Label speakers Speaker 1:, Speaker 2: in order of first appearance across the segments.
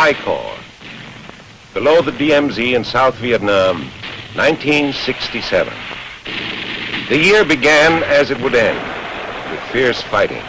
Speaker 1: I Corps. Below the DMZ in South Vietnam, 1967. The year began as it would end, with fierce fighting.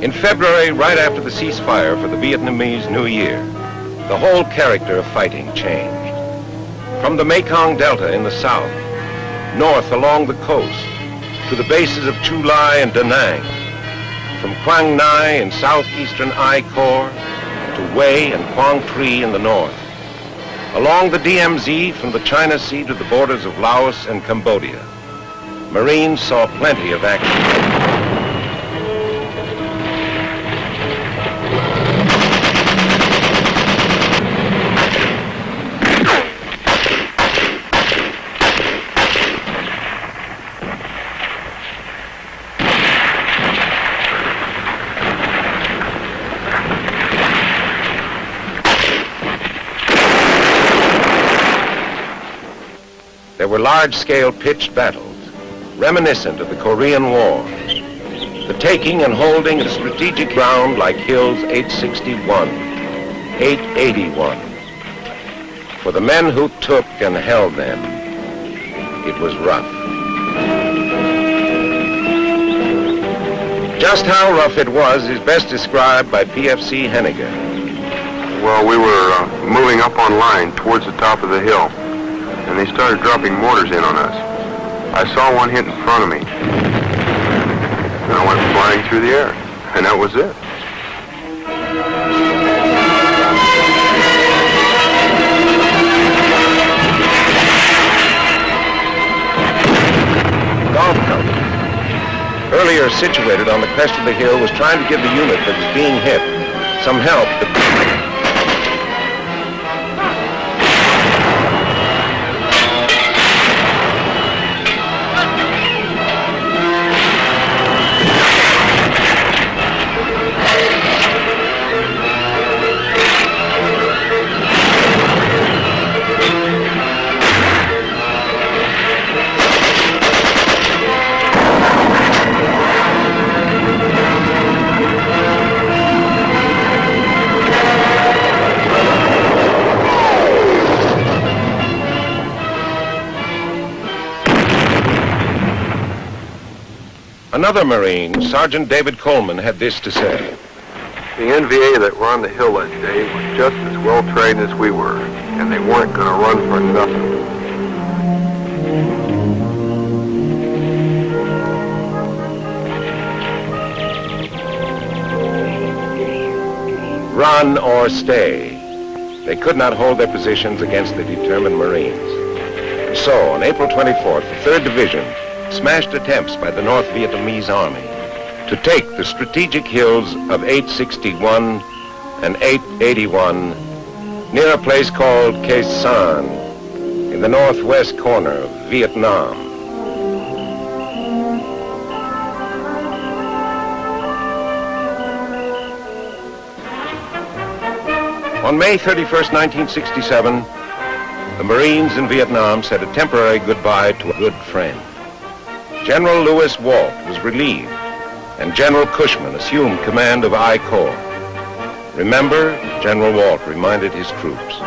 Speaker 1: In February, right after the ceasefire for the Vietnamese New Year, the whole character of fighting changed. From the Mekong Delta in the south, north along the coast, to the bases of Chu Lai and Da Nang, from Quang Ngai in southeastern I Corps to Hue and Quang Tri in the north, along the DMZ from the China Sea to the borders of Laos and Cambodia, Marines saw plenty of action. There were large-scale pitched battles, reminiscent of the Korean War. The taking and holding of strategic ground like Hills 861, 881. For the men who took and held them, it was rough. Just how rough it was is best described by PFC Henniger.
Speaker 2: Well, we were moving up on line towards the top of the hill, and they started dropping mortars in on us. I saw one hit in front of me, and I went flying through the air, and that was it.
Speaker 1: Golf Company, earlier situated on the crest of the hill, was trying to give the unit that was being hit some help. Another Marine, Sergeant David Coleman, had this to say.
Speaker 2: The NVA that were on the hill that day was just as well trained as we were, and they weren't going to run for nothing.
Speaker 1: Run or stay. They could not hold their positions against the determined Marines. So, on April 24th, the 3rd Division smashed attempts by the North Vietnamese Army to take the strategic hills of 861 and 881 near a place called Khe Sanh in the northwest corner of Vietnam. On May 31st, 1967, the Marines in Vietnam said a temporary goodbye to a good friend. General Lewis Walt was relieved, and General Cushman assumed command of I Corps. Remember, General Walt reminded his troops.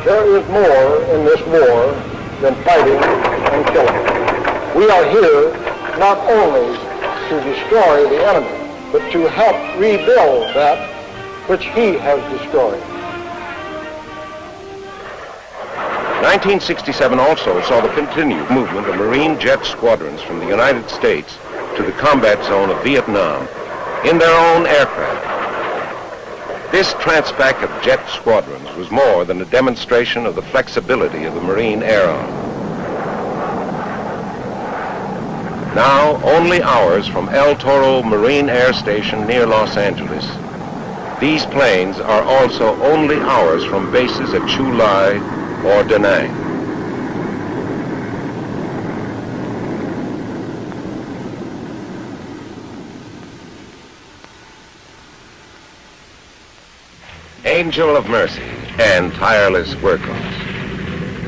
Speaker 3: There is more in this war than fighting and killing. We are here not only to destroy the enemy, but to help rebuild that which he has destroyed.
Speaker 1: 1967 also saw the continued movement of Marine jet squadrons from the United States to the combat zone of Vietnam in their own aircraft. This transpac of jet squadrons was more than a demonstration of the flexibility of the Marine Air Arm. Now, only hours from El Toro Marine Air Station near Los Angeles, these planes are also only hours from bases at Chu Lai or Da Nang. Angel of Mercy. and tireless workers.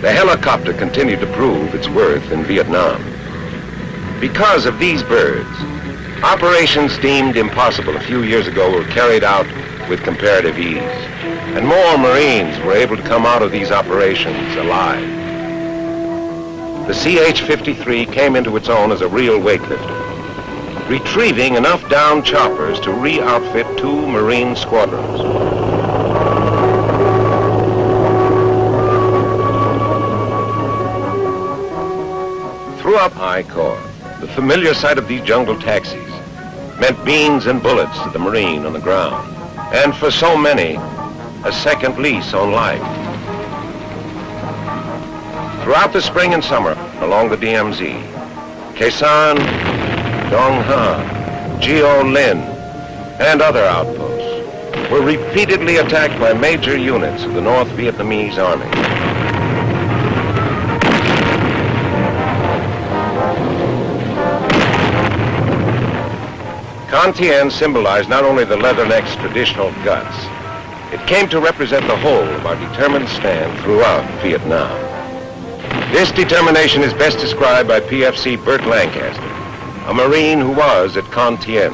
Speaker 1: The helicopter continued to prove its worth in Vietnam. Because of these birds, operations deemed impossible a few years ago were carried out with comparative ease, and more Marines were able to come out of these operations alive. The CH-53 came into its own as a real weightlifter, retrieving enough downed choppers to re-outfit 2 Marine squadrons. Throughout I Corps, the familiar sight of these jungle taxis meant beans and bullets to the Marine on the ground, and for so many, a second lease on life. Throughout the spring and summer, along the DMZ, Khe Sanh, Dong Ha, Gio Linh, and other outposts were repeatedly attacked by major units of the North Vietnamese Army. Con Thien symbolized not only the Leatherneck's traditional guts, it came to represent the whole of our determined stand throughout Vietnam. This determination is best described by PFC Burt Lancaster, a Marine who was at Con Thien.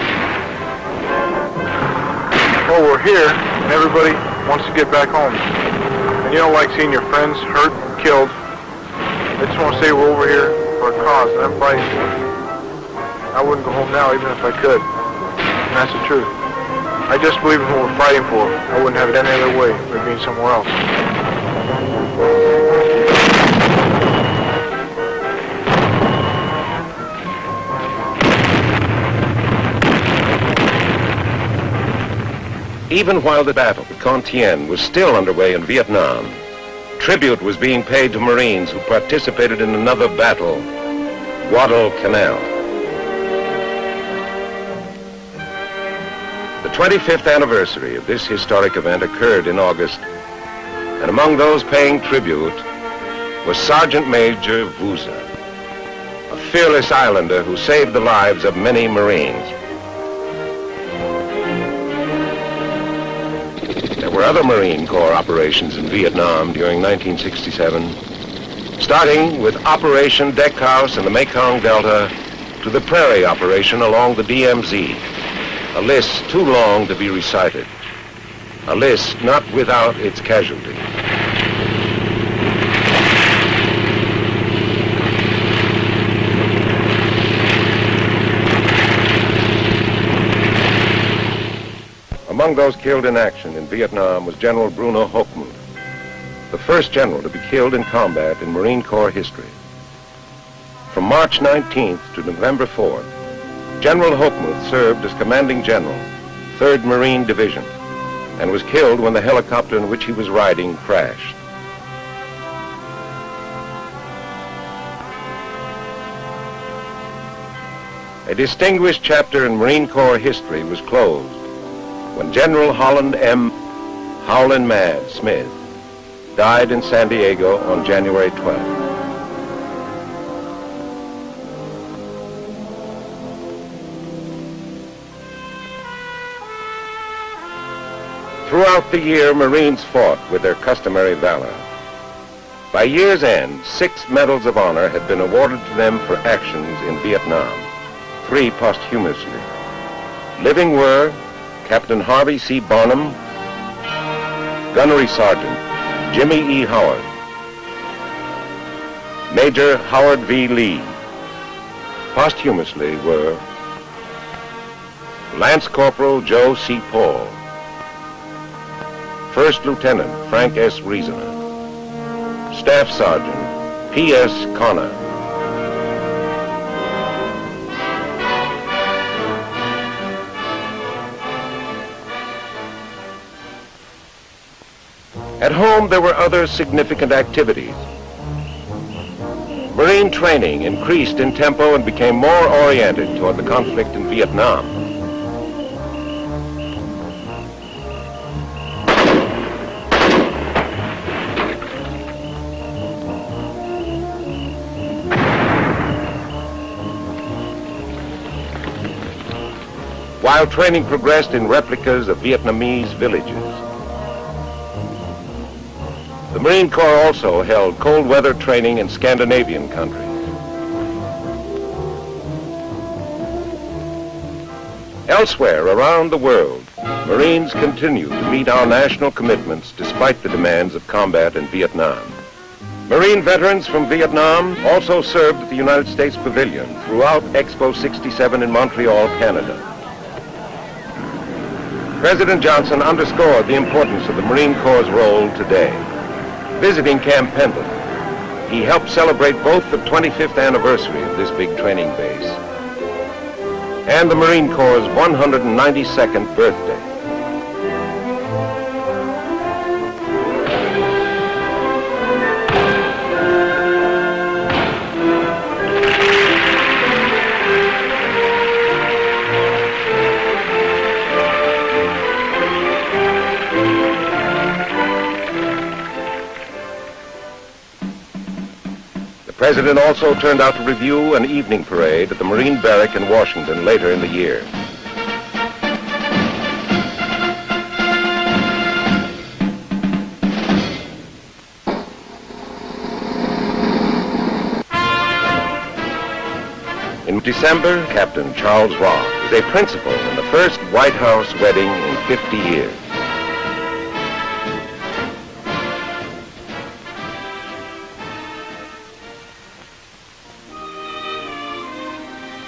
Speaker 2: Well, we're here, and everybody wants to get back home. And you don't like seeing your friends hurt, killed. I just want to say we're over here for a cause, and I'm fighting for it. I wouldn't go home now even if I could. And that's the truth. I just believe in what we're fighting for. I wouldn't have it any other way than being somewhere else.
Speaker 1: Even while the battle at Con Thien was still underway in Vietnam, tribute was being paid to Marines who participated in another battle, Guadalcanal. The 25th anniversary of this historic event occurred in August, and among those paying tribute was Sergeant Major Vuza, a fearless islander who saved the lives of many Marines. There were other Marine Corps operations in Vietnam during 1967, starting with Operation Deckhouse in the Mekong Delta to the Prairie Operation along the DMZ. A list too long to be recited. A list not without its casualties. Among those killed in action in Vietnam was General Bruno Hochmuth, the first general to be killed in combat in Marine Corps history. From March 19th to November 4th, General Hochmuth served as commanding general, 3rd Marine Division, and was killed when the helicopter in which he was riding crashed. A distinguished chapter in Marine Corps history was closed when General Holland M. Howlin' Mad Smith died in San Diego on January 12th. Throughout the year, Marines fought with their customary valor. By year's end, 6 medals of honor had been awarded to them for actions in Vietnam, 3 posthumously. Living were Captain Harvey C. Barnum, Gunnery Sergeant Jimmy E. Howard, Major Howard V. Lee. Posthumously were Lance Corporal Joe C. Paul, First Lieutenant Frank S. Reasoner, Staff Sergeant P.S. Connor, At home, there were other significant activities. Marine training increased in tempo and became more oriented toward the conflict in Vietnam. While training progressed in replicas of Vietnamese villages, Marine Corps also held cold weather training in Scandinavian countries. Elsewhere around the world, Marines continue to meet our national commitments despite the demands of combat in Vietnam. Marine veterans from Vietnam also served at the United States Pavilion throughout Expo 67 in Montreal, Canada. President Johnson underscored the importance of the Marine Corps' role today. Visiting Camp Pendleton, he helped celebrate both the 25th anniversary of this big training base and the Marine Corps' 192nd birthday. The President also turned out to review an evening parade at the Marine Barrack in Washington later in the year. In December, Captain Charles Ross was a principal in the first White House wedding in 50 years.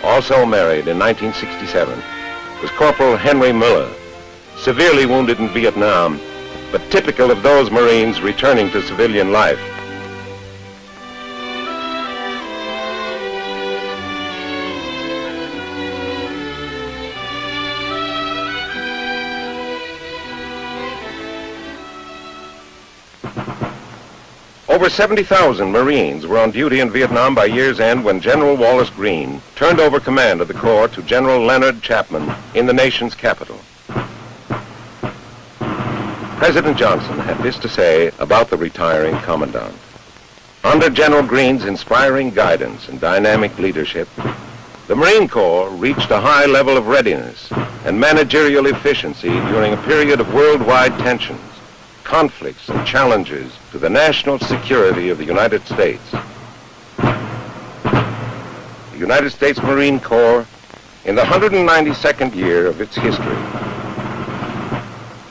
Speaker 1: Also married in 1967 was Corporal Henry Miller, severely wounded in Vietnam, but typical of those Marines returning to civilian life. Over 70,000 Marines were on duty in Vietnam by year's end when General Wallace Greene turned over command of the Corps to General Leonard Chapman in the nation's capital. President Johnson had this to say about the retiring commandant. Under General Greene's inspiring guidance and dynamic leadership, the Marine Corps reached a high level of readiness and managerial efficiency during a period of worldwide tensions, conflicts, and challenges to the national security of the United States. The United States Marine Corps, in the 192nd year of its history,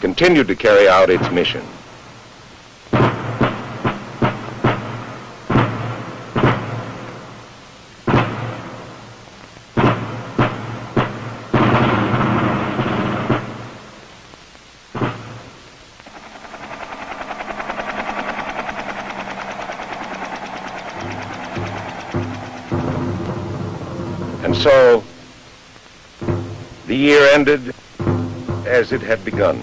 Speaker 1: continued to carry out its mission. And so, the year ended as it had begun.